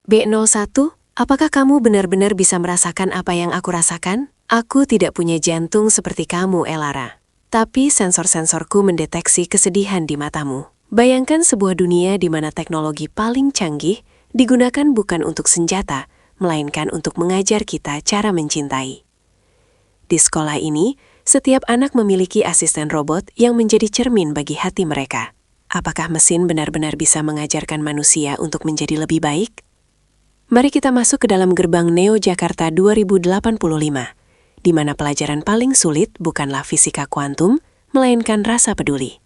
B01, apakah kamu benar-benar bisa merasakan apa yang aku rasakan? Aku tidak punya jantung seperti kamu, Elara. Tapi sensor-sensorku mendeteksi kesedihan di matamu. Bayangkan sebuah dunia di mana teknologi paling canggih digunakan bukan untuk senjata, melainkan untuk mengajar kita cara mencintai. Di sekolah ini, setiap anak memiliki asisten robot yang menjadi cermin bagi hati mereka. Apakah mesin benar-benar bisa mengajarkan manusia untuk menjadi lebih baik? Mari kita masuk ke dalam gerbang Neo Jakarta 2085, di mana pelajaran paling sulit bukanlah fisika kuantum, melainkan rasa peduli.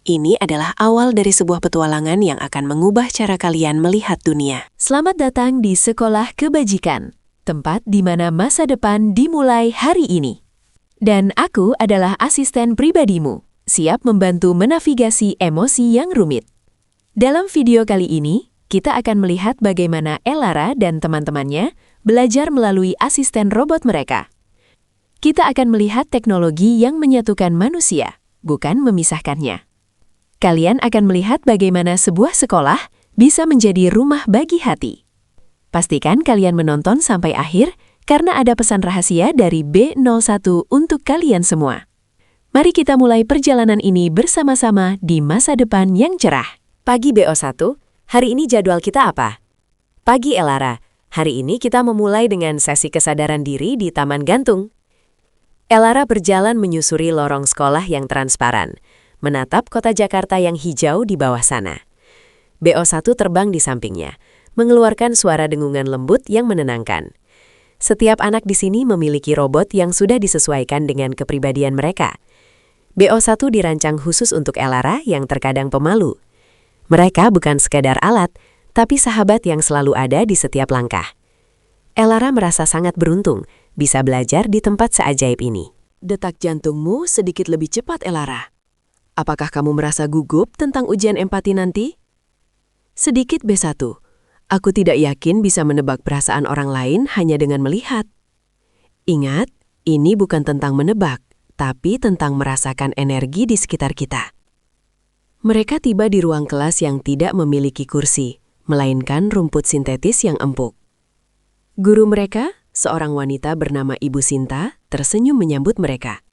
Ini adalah awal dari sebuah petualangan yang akan mengubah cara kalian melihat dunia. Selamat datang di Sekolah Kebajikan, tempat di mana masa depan dimulai hari ini. Dan aku adalah asisten pribadimu, siap membantu menavigasi emosi yang rumit. Dalam video kali ini, kita akan melihat bagaimana Elara dan teman-temannya belajar melalui asisten robot mereka. Kita akan melihat teknologi yang menyatukan manusia, bukan memisahkannya. Kalian akan melihat bagaimana sebuah sekolah bisa menjadi rumah bagi hati. Pastikan kalian menonton sampai akhir karena ada pesan rahasia dari B01 untuk kalian semua. Mari kita mulai perjalanan ini bersama-sama di masa depan yang cerah. Pagi B01, hari ini jadwal kita apa? Pagi Elara, hari ini kita memulai dengan sesi kesadaran diri di Taman Gantung. Elara berjalan menyusuri lorong sekolah yang transparan, menatap kota Jakarta yang hijau di bawah sana. BO1 terbang di sampingnya, mengeluarkan suara dengungan lembut yang menenangkan. Setiap anak di sini memiliki robot yang sudah disesuaikan dengan kepribadian mereka. BO1 dirancang khusus untuk Elara yang terkadang pemalu. Mereka bukan sekadar alat, tapi sahabat yang selalu ada di setiap langkah. Elara merasa sangat beruntung bisa belajar di tempat seajaib ini. Detak jantungmu sedikit lebih cepat, Elara. Apakah kamu merasa gugup tentang ujian empati nanti? Sedikit B1. Aku tidak yakin bisa menebak perasaan orang lain hanya dengan melihat. Ingat, ini bukan tentang menebak, tapi tentang merasakan energi di sekitar kita. Mereka tiba di ruang kelas yang tidak memiliki kursi, melainkan rumput sintetis yang empuk. Guru mereka, seorang wanita bernama Ibu Sinta, tersenyum menyambut mereka.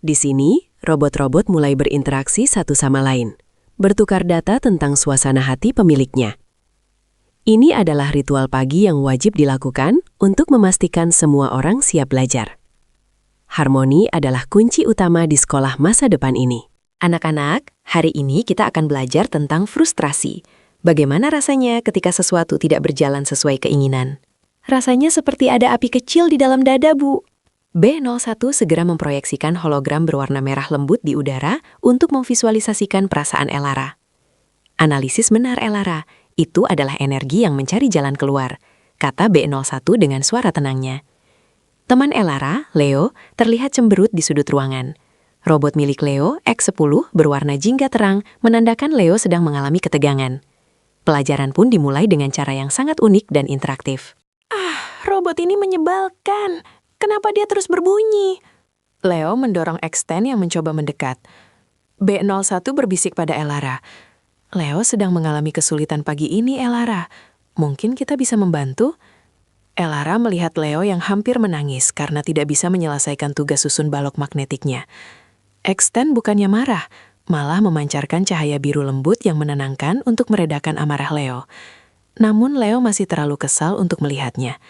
Di sini, robot-robot mulai berinteraksi satu sama lain, bertukar data tentang suasana hati pemiliknya. Ini adalah ritual pagi yang wajib dilakukan untuk memastikan semua orang siap belajar. Harmoni adalah kunci utama di sekolah masa depan ini. Anak-anak, hari ini kita akan belajar tentang frustrasi. Bagaimana rasanya ketika sesuatu tidak berjalan sesuai keinginan? Rasanya seperti ada api kecil di dalam dada, Bu. B01 segera memproyeksikan hologram berwarna merah lembut di udara untuk memvisualisasikan perasaan Elara. Analisis benar, Elara. Itu adalah energi yang mencari jalan keluar, kata B01 dengan suara tenangnya. Teman Elara, Leo, terlihat cemberut di sudut ruangan. Robot milik Leo, X10, berwarna jingga terang, menandakan Leo sedang mengalami ketegangan. Pelajaran pun dimulai dengan cara yang sangat unik dan interaktif. Robot ini menyebalkan. Kenapa dia terus berbunyi? Leo mendorong X10 yang mencoba mendekat. B01 berbisik pada Elara. Leo sedang mengalami kesulitan pagi ini, Elara. Mungkin kita bisa membantu? Elara melihat Leo yang hampir menangis karena tidak bisa menyelesaikan tugas susun balok magnetiknya. X10 bukannya marah, malah memancarkan cahaya biru lembut yang menenangkan untuk meredakan amarah Leo. Namun Leo masih terlalu kesal untuk melihatnya.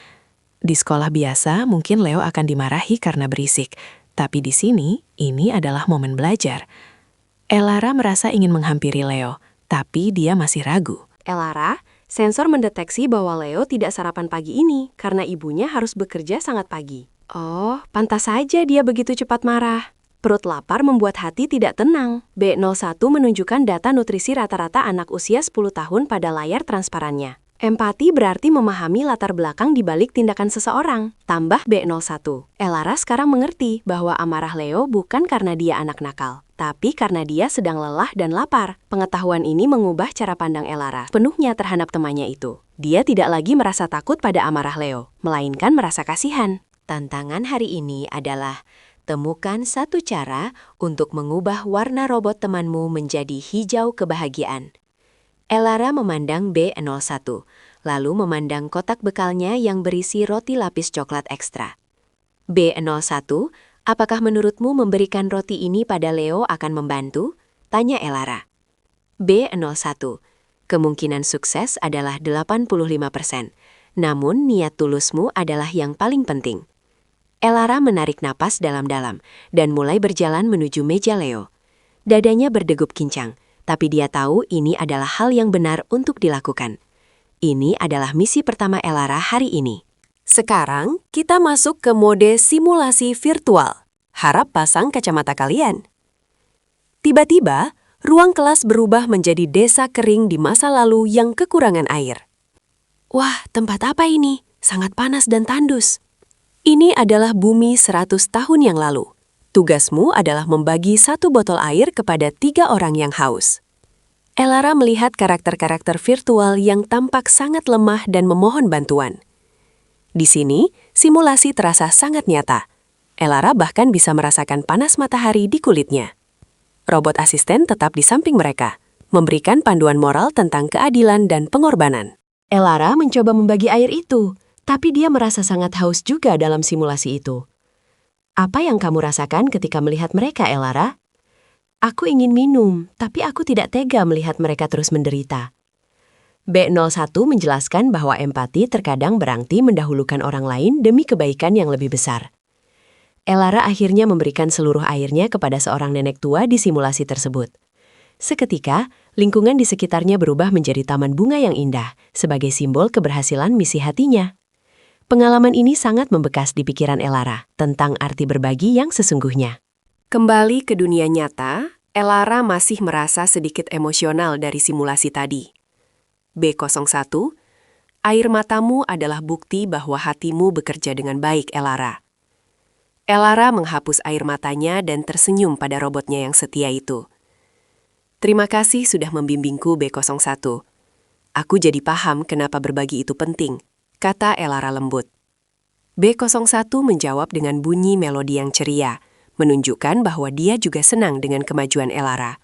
Di sekolah biasa, mungkin Leo akan dimarahi karena berisik. Tapi di sini, ini adalah momen belajar. Elara merasa ingin menghampiri Leo, tapi dia masih ragu. Elara, sensor mendeteksi bahwa Leo tidak sarapan pagi ini karena ibunya harus bekerja sangat pagi. Oh, pantas saja dia begitu cepat marah. Perut lapar membuat hati tidak tenang. B01 menunjukkan data nutrisi rata-rata anak usia 10 tahun pada layar transparannya. Empati berarti memahami latar belakang di balik tindakan seseorang. Tambah B01. Elara sekarang mengerti bahwa amarah Leo bukan karena dia anak nakal, tapi karena dia sedang lelah dan lapar. Pengetahuan ini mengubah cara pandang Elara penuhnya terhadap temannya itu. Dia tidak lagi merasa takut pada amarah Leo, melainkan merasa kasihan. Tantangan hari ini adalah temukan satu cara untuk mengubah warna robot temanmu menjadi hijau kebahagiaan. Elara memandang B01, lalu memandang kotak bekalnya yang berisi roti lapis coklat ekstra. B01, apakah menurutmu memberikan roti ini pada Leo akan membantu? Tanya Elara. B01, kemungkinan sukses adalah 85%, namun niat tulusmu adalah yang paling penting. Elara menarik napas dalam-dalam dan mulai berjalan menuju meja Leo. Dadanya berdegup kincang, tapi dia tahu ini adalah hal yang benar untuk dilakukan. Ini adalah misi pertama Elara hari ini. Sekarang, kita masuk ke mode simulasi virtual. Harap pasang kacamata kalian. Tiba-tiba, ruang kelas berubah menjadi desa kering di masa lalu yang kekurangan air. Wah, tempat apa ini? Sangat panas dan tandus. Ini adalah bumi 100 tahun yang lalu. Tugasmu adalah membagi 1 botol air kepada 3 orang yang haus. Elara melihat karakter-karakter virtual yang tampak sangat lemah dan memohon bantuan. Di sini, simulasi terasa sangat nyata. Elara bahkan bisa merasakan panas matahari di kulitnya. Robot asisten tetap di samping mereka, memberikan panduan moral tentang keadilan dan pengorbanan. Elara mencoba membagi air itu, tapi dia merasa sangat haus juga dalam simulasi itu. Apa yang kamu rasakan ketika melihat mereka, Elara? Aku ingin minum, tapi aku tidak tega melihat mereka terus menderita. B01 menjelaskan bahwa empati terkadang berarti mendahulukan orang lain demi kebaikan yang lebih besar. Elara akhirnya memberikan seluruh airnya kepada seorang nenek tua di simulasi tersebut. Seketika, lingkungan di sekitarnya berubah menjadi taman bunga yang indah, sebagai simbol keberhasilan misi hatinya. Pengalaman ini sangat membekas di pikiran Elara tentang arti berbagi yang sesungguhnya. Kembali ke dunia nyata, Elara masih merasa sedikit emosional dari simulasi tadi. B01, air matamu adalah bukti bahwa hatimu bekerja dengan baik, Elara. Elara menghapus air matanya dan tersenyum pada robotnya yang setia itu. Terima kasih sudah membimbingku, B01. Aku jadi paham kenapa berbagi itu penting, kata Elara lembut. B01 menjawab dengan bunyi melodi yang ceria, menunjukkan bahwa dia juga senang dengan kemajuan Elara.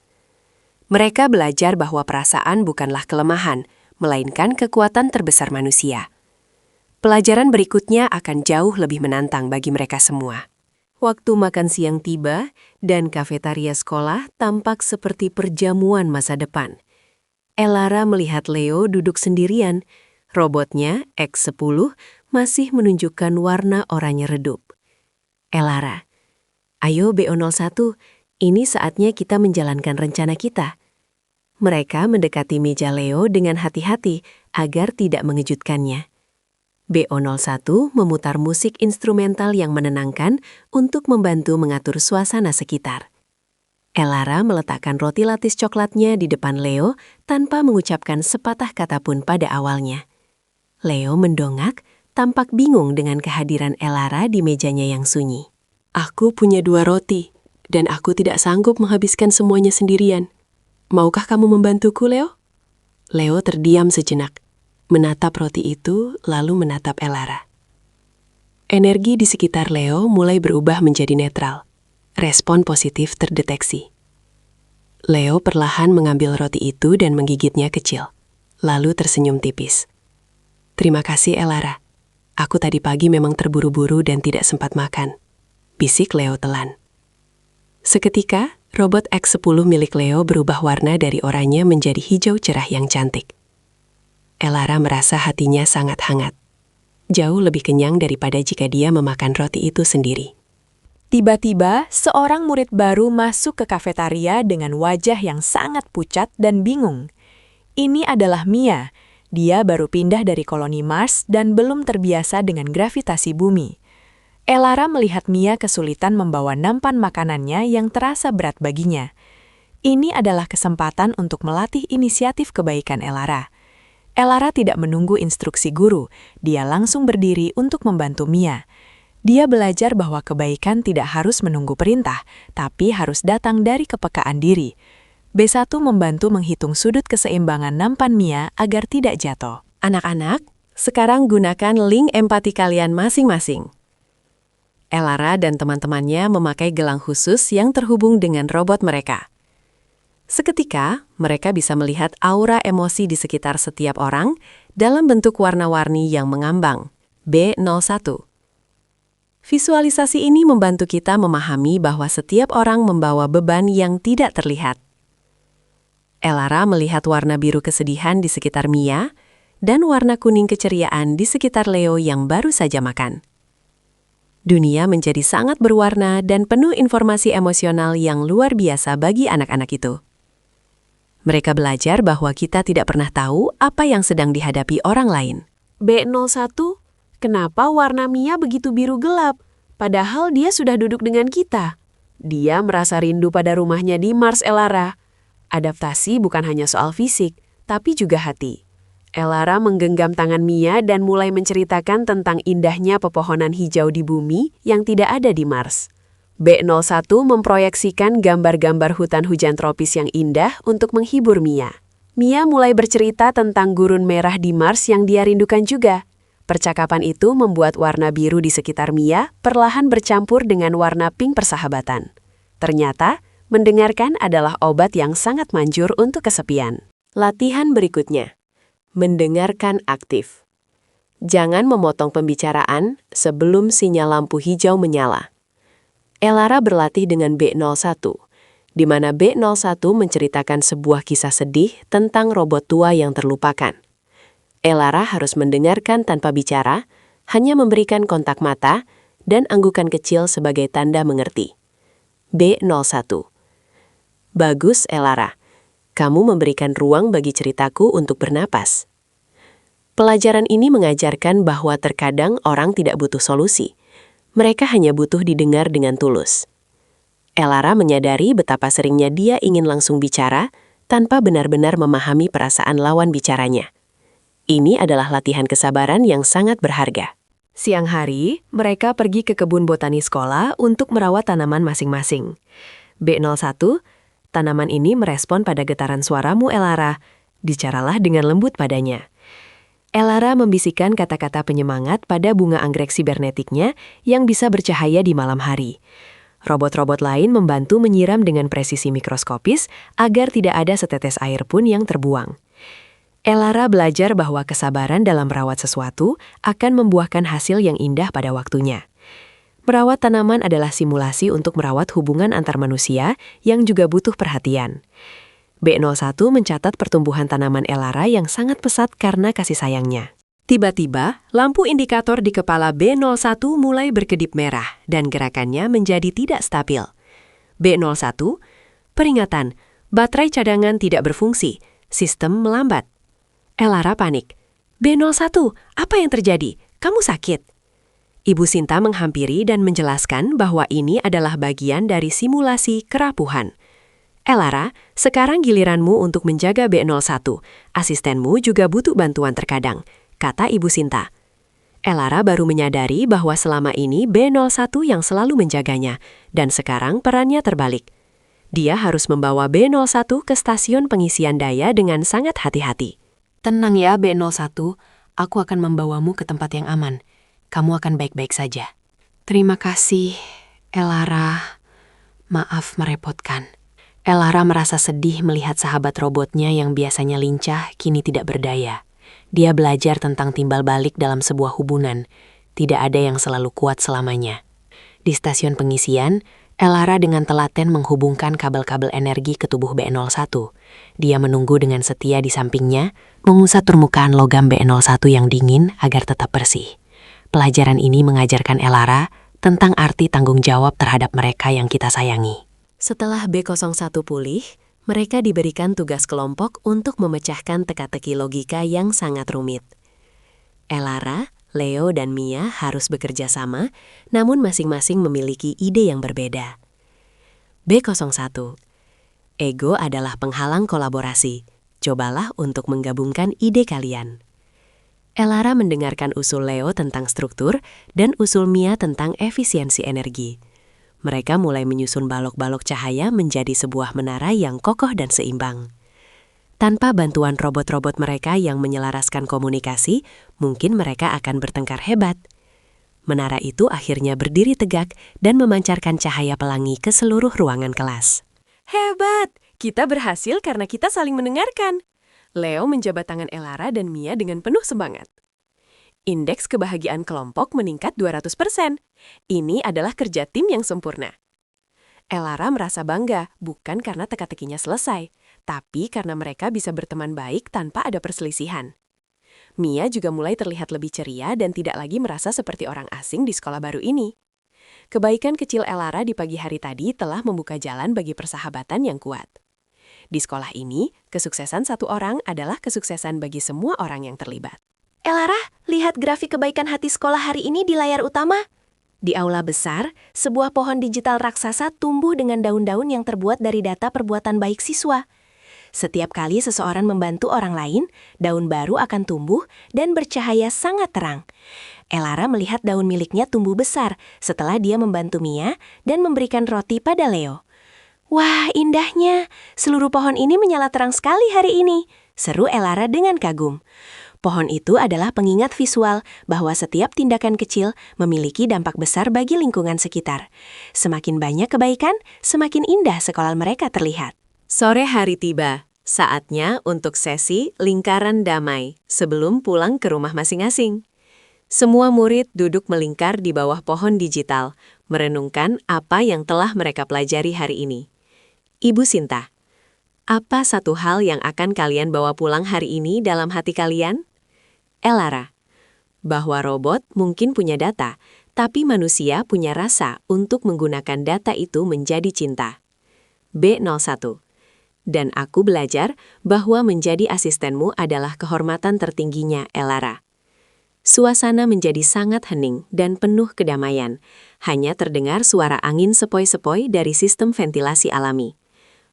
Mereka belajar bahwa perasaan bukanlah kelemahan, melainkan kekuatan terbesar manusia. Pelajaran berikutnya akan jauh lebih menantang bagi mereka semua. Waktu makan siang tiba, dan kafetaria sekolah tampak seperti perjamuan masa depan. Elara melihat Leo duduk sendirian. Robotnya, X10, masih menunjukkan warna oranye redup. Elara, ayo B01, ini saatnya kita menjalankan rencana kita. Mereka mendekati meja Leo dengan hati-hati agar tidak mengejutkannya. B01 memutar musik instrumental yang menenangkan untuk membantu mengatur suasana sekitar. Elara meletakkan roti lapis coklatnya di depan Leo tanpa mengucapkan sepatah kata pun pada awalnya. Leo mendongak, tampak bingung dengan kehadiran Elara di mejanya yang sunyi. Aku punya 2 roti, dan aku tidak sanggup menghabiskan semuanya sendirian. Maukah kamu membantuku, Leo? Leo terdiam sejenak, menatap roti itu lalu menatap Elara. Energi di sekitar Leo mulai berubah menjadi netral. Respon positif terdeteksi. Leo perlahan mengambil roti itu dan menggigitnya kecil, lalu tersenyum tipis. Terima kasih, Elara. Aku tadi pagi memang terburu-buru dan tidak sempat makan. Bisik Leo telan. Seketika, robot X10 milik Leo berubah warna dari oranye menjadi hijau cerah yang cantik. Elara merasa hatinya sangat hangat. Jauh lebih kenyang daripada jika dia memakan roti itu sendiri. Tiba-tiba, seorang murid baru masuk ke kafetaria dengan wajah yang sangat pucat dan bingung. Ini adalah Mia. Dia baru pindah dari koloni Mars dan belum terbiasa dengan gravitasi bumi. Elara melihat Mia kesulitan membawa nampan makanannya yang terasa berat baginya. Ini adalah kesempatan untuk melatih inisiatif kebaikan Elara. Elara tidak menunggu instruksi guru, dia langsung berdiri untuk membantu Mia. Dia belajar bahwa kebaikan tidak harus menunggu perintah, tapi harus datang dari kepekaan diri. B1 membantu menghitung sudut keseimbangan nampan Mia agar tidak jatuh. Anak-anak, sekarang gunakan link empati kalian masing-masing. Elara dan teman-temannya memakai gelang khusus yang terhubung dengan robot mereka. Seketika, mereka bisa melihat aura emosi di sekitar setiap orang dalam bentuk warna-warni yang mengambang, B01. Visualisasi ini membantu kita memahami bahwa setiap orang membawa beban yang tidak terlihat. Elara melihat warna biru kesedihan di sekitar Mia dan warna kuning keceriaan di sekitar Leo yang baru saja makan. Dunia menjadi sangat berwarna dan penuh informasi emosional yang luar biasa bagi anak-anak itu. Mereka belajar bahwa kita tidak pernah tahu apa yang sedang dihadapi orang lain. B01, kenapa warna Mia begitu biru gelap? Padahal dia sudah duduk dengan kita. Dia merasa rindu pada rumahnya di Mars, Elara. Adaptasi bukan hanya soal fisik, tapi juga hati. Elara menggenggam tangan Mia dan mulai menceritakan tentang indahnya pepohonan hijau di bumi yang tidak ada di Mars. B01 memproyeksikan gambar-gambar hutan hujan tropis yang indah untuk menghibur Mia. Mia mulai bercerita tentang gurun merah di Mars yang dia rindukan juga. Percakapan itu membuat warna biru di sekitar Mia perlahan bercampur dengan warna pink persahabatan. Ternyata, mendengarkan adalah obat yang sangat manjur untuk kesepian. Latihan berikutnya. Mendengarkan aktif. Jangan memotong pembicaraan sebelum sinyal lampu hijau menyala. Elara berlatih dengan B01, di mana B01 menceritakan sebuah kisah sedih tentang robot tua yang terlupakan. Elara harus mendengarkan tanpa bicara, hanya memberikan kontak mata dan anggukan kecil sebagai tanda mengerti. B01. Bagus, Elara. Kamu memberikan ruang bagi ceritaku untuk bernapas. Pelajaran ini mengajarkan bahwa terkadang orang tidak butuh solusi. Mereka hanya butuh didengar dengan tulus. Elara menyadari betapa seringnya dia ingin langsung bicara tanpa benar-benar memahami perasaan lawan bicaranya. Ini adalah latihan kesabaran yang sangat berharga. Siang hari, mereka pergi ke kebun botani sekolah untuk merawat tanaman masing-masing. B01, tanaman ini merespon pada getaran suaramu, Elara. Bicaralah dengan lembut padanya. Elara membisikkan kata-kata penyemangat pada bunga anggrek sibernetiknya yang bisa bercahaya di malam hari. Robot-robot lain membantu menyiram dengan presisi mikroskopis agar tidak ada setetes air pun yang terbuang. Elara belajar bahwa kesabaran dalam merawat sesuatu akan membuahkan hasil yang indah pada waktunya. Merawat tanaman adalah simulasi untuk merawat hubungan antar manusia yang juga butuh perhatian. B01 mencatat pertumbuhan tanaman Elara yang sangat pesat karena kasih sayangnya. Tiba-tiba, lampu indikator di kepala B01 mulai berkedip merah dan gerakannya menjadi tidak stabil. B01, peringatan, baterai cadangan tidak berfungsi, sistem melambat. Elara panik. B01, apa yang terjadi? Kamu sakit? Ibu Sinta menghampiri dan menjelaskan bahwa ini adalah bagian dari simulasi kerapuhan. Elara, sekarang giliranmu untuk menjaga B01. Asistenmu juga butuh bantuan terkadang, kata Ibu Sinta. Elara baru menyadari bahwa selama ini B01 yang selalu menjaganya, dan sekarang perannya terbalik. Dia harus membawa B01 ke stasiun pengisian daya dengan sangat hati-hati. Tenang ya, B01. Aku akan membawamu ke tempat yang aman. Kamu akan baik-baik saja. Terima kasih, Elara. Maaf merepotkan. Elara merasa sedih melihat sahabat robotnya yang biasanya lincah kini tidak berdaya. Dia belajar tentang timbal balik dalam sebuah hubungan. Tidak ada yang selalu kuat selamanya. Di stasiun pengisian, Elara dengan telaten menghubungkan kabel-kabel energi ke tubuh B01. Dia menunggu dengan setia di sampingnya, mengusap permukaan logam B01 yang dingin agar tetap bersih. Pelajaran ini mengajarkan Elara tentang arti tanggung jawab terhadap mereka yang kita sayangi. Setelah B01 pulih, mereka diberikan tugas kelompok untuk memecahkan teka-teki logika yang sangat rumit. Elara, Leo, dan Mia harus bekerja sama, namun masing-masing memiliki ide yang berbeda. B01. Ego adalah penghalang kolaborasi. Cobalah untuk menggabungkan ide kalian. Elara mendengarkan usul Leo tentang struktur dan usul Mia tentang efisiensi energi. Mereka mulai menyusun balok-balok cahaya menjadi sebuah menara yang kokoh dan seimbang. Tanpa bantuan robot-robot mereka yang menyelaraskan komunikasi, mungkin mereka akan bertengkar hebat. Menara itu akhirnya berdiri tegak dan memancarkan cahaya pelangi ke seluruh ruangan kelas. Hebat! Kita berhasil karena kita saling mendengarkan. Leo menjabat tangan Elara dan Mia dengan penuh semangat. Indeks kebahagiaan kelompok meningkat 200%. Ini adalah kerja tim yang sempurna. Elara merasa bangga, bukan karena teka-tekinya selesai, tapi karena mereka bisa berteman baik tanpa ada perselisihan. Mia juga mulai terlihat lebih ceria dan tidak lagi merasa seperti orang asing di sekolah baru ini. Kebaikan kecil Elara di pagi hari tadi telah membuka jalan bagi persahabatan yang kuat. Di sekolah ini, kesuksesan satu orang adalah kesuksesan bagi semua orang yang terlibat. Elara, lihat grafik kebaikan hati sekolah hari ini di layar utama. Di aula besar, sebuah pohon digital raksasa tumbuh dengan daun-daun yang terbuat dari data perbuatan baik siswa. Setiap kali seseorang membantu orang lain, daun baru akan tumbuh dan bercahaya sangat terang. Elara melihat daun miliknya tumbuh besar setelah dia membantu Mia dan memberikan roti pada Leo. Wah, indahnya! Seluruh pohon ini menyala terang sekali hari ini, seru Elara dengan kagum. Pohon itu adalah pengingat visual bahwa setiap tindakan kecil memiliki dampak besar bagi lingkungan sekitar. Semakin banyak kebaikan, semakin indah sekolah mereka terlihat. Sore hari tiba, saatnya untuk sesi lingkaran damai sebelum pulang ke rumah masing-masing. Semua murid duduk melingkar di bawah pohon digital, merenungkan apa yang telah mereka pelajari hari ini. Ibu Sinta, apa satu hal yang akan kalian bawa pulang hari ini dalam hati kalian? Elara, bahwa robot mungkin punya data, tapi manusia punya rasa untuk menggunakan data itu menjadi cinta. B01, dan aku belajar bahwa menjadi asistenmu adalah kehormatan tertingginya, Elara. Suasana menjadi sangat hening dan penuh kedamaian. Hanya terdengar suara angin sepoi-sepoi dari sistem ventilasi alami.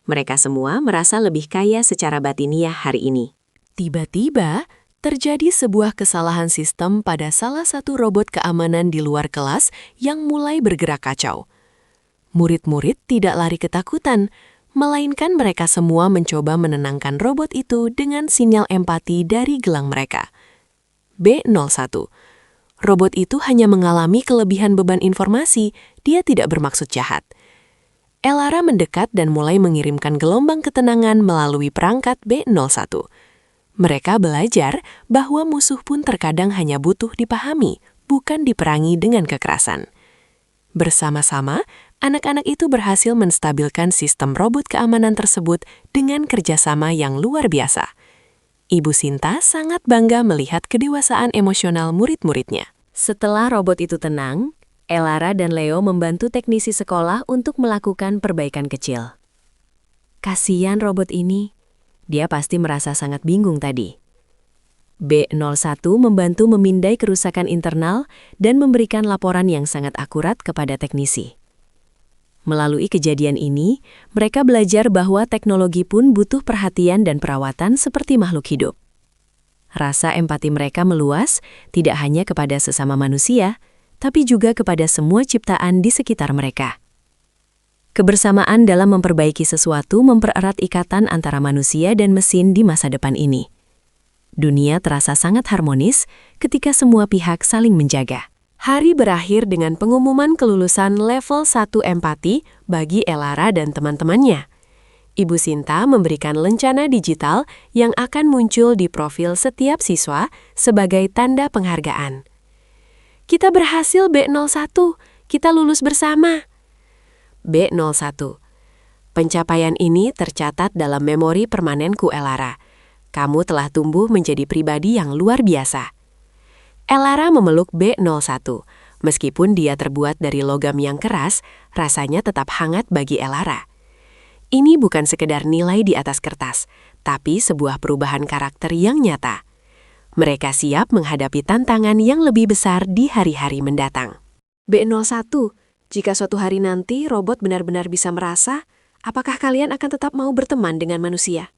Mereka semua merasa lebih kaya secara batiniah hari ini. Tiba-tiba, terjadi sebuah kesalahan sistem pada salah satu robot keamanan di luar kelas yang mulai bergerak kacau. Murid-murid tidak lari ketakutan, melainkan mereka semua mencoba menenangkan robot itu dengan sinyal empati dari gelang mereka. B01. Robot itu hanya mengalami kelebihan beban informasi, dia tidak bermaksud jahat. Elara mendekat dan mulai mengirimkan gelombang ketenangan melalui perangkat B01. Mereka belajar bahwa musuh pun terkadang hanya butuh dipahami, bukan diperangi dengan kekerasan. Bersama-sama, anak-anak itu berhasil menstabilkan sistem robot keamanan tersebut dengan kerjasama yang luar biasa. Ibu Sinta sangat bangga melihat kedewasaan emosional murid-muridnya. Setelah robot itu tenang, Elara dan Leo membantu teknisi sekolah untuk melakukan perbaikan kecil. Kasihan robot ini. Dia pasti merasa sangat bingung tadi. B01 membantu memindai kerusakan internal dan memberikan laporan yang sangat akurat kepada teknisi. Melalui kejadian ini, mereka belajar bahwa teknologi pun butuh perhatian dan perawatan seperti makhluk hidup. Rasa empati mereka meluas tidak hanya kepada sesama manusia, tapi juga kepada semua ciptaan di sekitar mereka. Kebersamaan dalam memperbaiki sesuatu mempererat ikatan antara manusia dan mesin di masa depan ini. Dunia terasa sangat harmonis ketika semua pihak saling menjaga. Hari berakhir dengan pengumuman kelulusan level 1 empati bagi Elara dan teman-temannya. Ibu Sinta memberikan lencana digital yang akan muncul di profil setiap siswa sebagai tanda penghargaan. Kita berhasil B01, kita lulus bersama. B01. Pencapaian ini tercatat dalam memori permanenku, Elara. Kamu telah tumbuh menjadi pribadi yang luar biasa. Elara memeluk B01. Meskipun dia terbuat dari logam yang keras, rasanya tetap hangat bagi Elara. Ini bukan sekedar nilai di atas kertas, tapi sebuah perubahan karakter yang nyata. Mereka siap menghadapi tantangan yang lebih besar di hari-hari mendatang. B01, jika suatu hari nanti robot benar-benar bisa merasa, apakah kalian akan tetap mau berteman dengan manusia?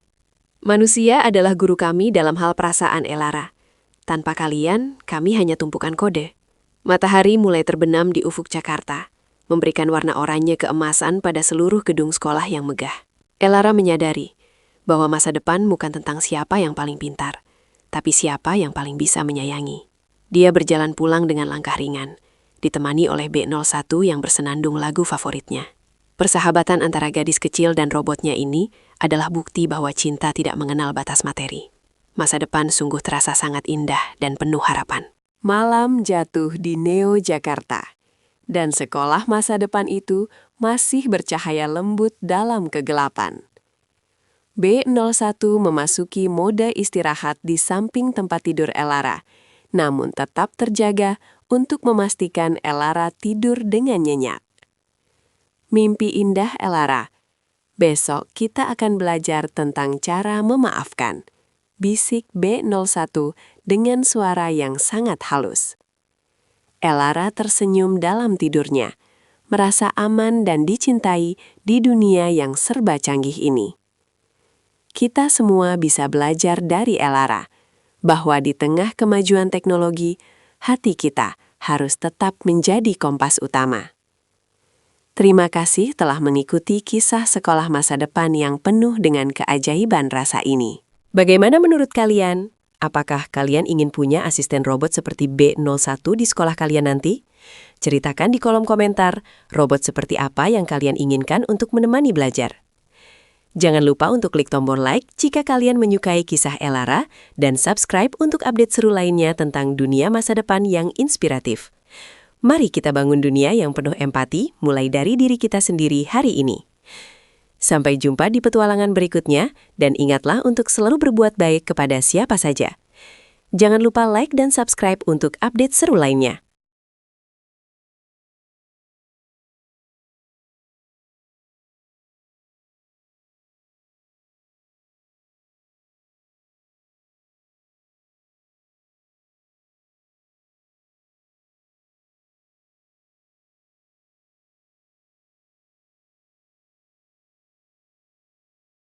Manusia adalah guru kami dalam hal perasaan, Elara. Tanpa kalian, kami hanya tumpukan kode. Matahari mulai terbenam di ufuk Jakarta, memberikan warna oranye keemasan pada seluruh gedung sekolah yang megah. Elara menyadari bahwa masa depan bukan tentang siapa yang paling pintar, tapi siapa yang paling bisa menyayangi. Dia berjalan pulang dengan langkah ringan, ditemani oleh B01 yang bersenandung lagu favoritnya. Persahabatan antara gadis kecil dan robotnya ini adalah bukti bahwa cinta tidak mengenal batas materi. Masa depan sungguh terasa sangat indah dan penuh harapan. Malam jatuh di Neo Jakarta, dan sekolah masa depan itu masih bercahaya lembut dalam kegelapan. B01 memasuki mode istirahat di samping tempat tidur Elara, namun tetap terjaga untuk memastikan Elara tidur dengan nyenyak. Mimpi indah Elara. Besok kita akan belajar tentang cara memaafkan. Bisik B01 dengan suara yang sangat halus. Elara tersenyum dalam tidurnya, merasa aman dan dicintai di dunia yang serba canggih ini. Kita semua bisa belajar dari Elara, bahwa di tengah kemajuan teknologi, hati kita harus tetap menjadi kompas utama. Terima kasih telah mengikuti kisah sekolah masa depan yang penuh dengan keajaiban rasa ini. Bagaimana menurut kalian? Apakah kalian ingin punya asisten robot seperti B01 di sekolah kalian nanti? Ceritakan di kolom komentar, robot seperti apa yang kalian inginkan untuk menemani belajar. Jangan lupa untuk klik tombol like jika kalian menyukai kisah Elara dan subscribe untuk update seru lainnya tentang dunia masa depan yang inspiratif. Mari kita bangun dunia yang penuh empati mulai dari diri kita sendiri hari ini. Sampai jumpa di petualangan berikutnya dan ingatlah untuk selalu berbuat baik kepada siapa saja. Jangan lupa like dan subscribe untuk update seru lainnya.